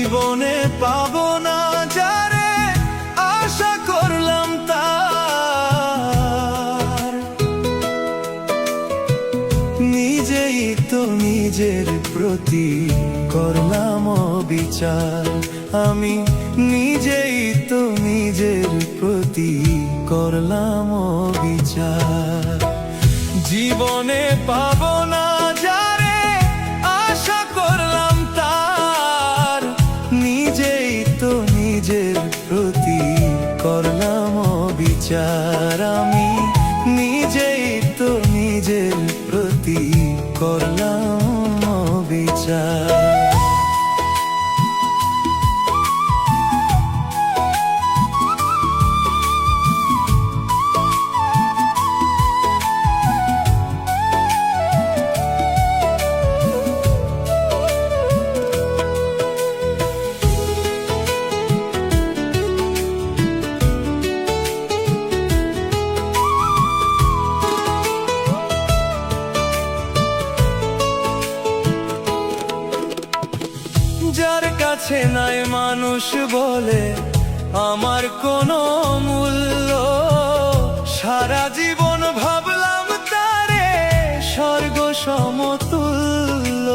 জীবনে পাবো না যারে আশা করলাম তার, নিজেই তো নিজের প্রতি করলাম অবিচার। আমি নিজেই তো নিজের প্রতি করলাম অবিচার। জীবনে পাবো না যারে আশা করলাম তার, নিজেই তো নিজের প্রতি করলাম অবিচার। আমি নিজেই তো নিজের প্রতি করলাম অবিচার। যার কাছে নাই মানুষ বলে আমার কোনো মূল্য, সারা জীবন ভাবলাম তারে স্বর্গ সমতুল্য।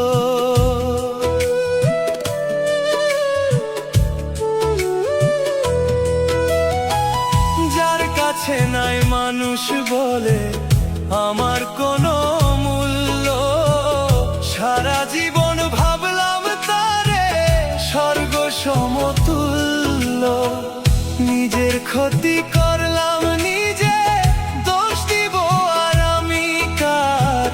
যার কাছে নাই মানুষ বলে আমার কোনো মূল্য, সারা জীবন ভাবলাম তারে স্বর্গ সমতুল্য। নিজের ক্ষতি করলাম নিজে, দোষ দিব আর আমি কার,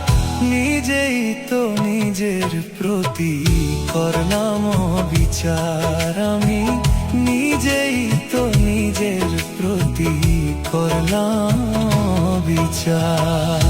নিজেই তো নিজের প্রতি করলাম বিচার। আমি নিজেই তো নিজের প্রতি করলাম বিচার।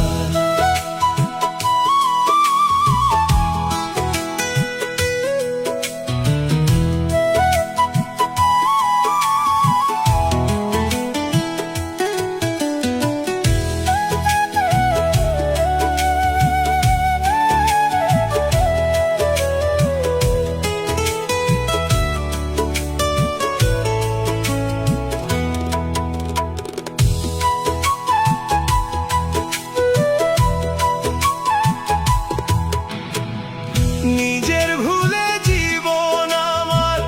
নিজের ভুলে জীবন আমার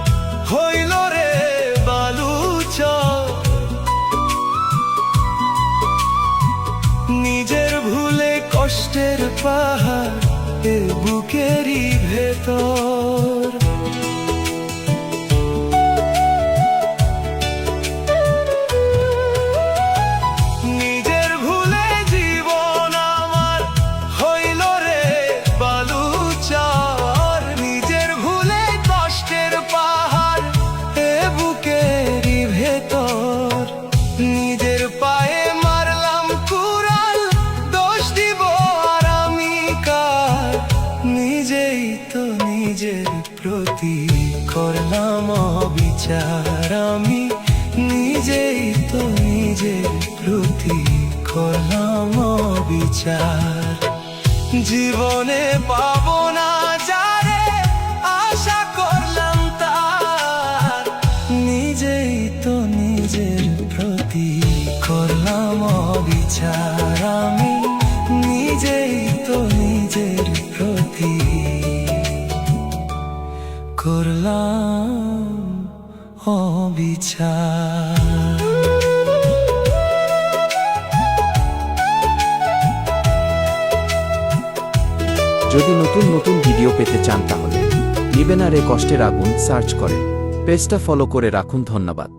হইল রে বালুচর, নিজের ভুলে কষ্টের পাহাড় এ বুকেরই ভেতর। নিজের ভুলে জীবন আমার হইল রে বালুচর, নিজের ভুলে কষ্টের পাহাড় এ বুকেরই ভেতর। নিজের পায়ে মারলাম কুড়াল, দোষ দিব আর আমি কার, নিজেই তো নিজের প্রতি করলাম অবিচার। আমি নিজেই তো নিজের প্রতি করলাম অবিচার। জীবনে পাবো না যারে আশা করলাম তার, নিজেই তো নিজের প্রতি করলাম অবিচার। আমি নিজেই তো নিজের প্রতি করলাম অবিচার। যদি নতুন নতুন ভিডিও পেতে চান তাহলে নিবেন আর এ কষ্টের আগুন সার্চ করে পেজটা ফলো করে রাখুন। ধন্যবাদ।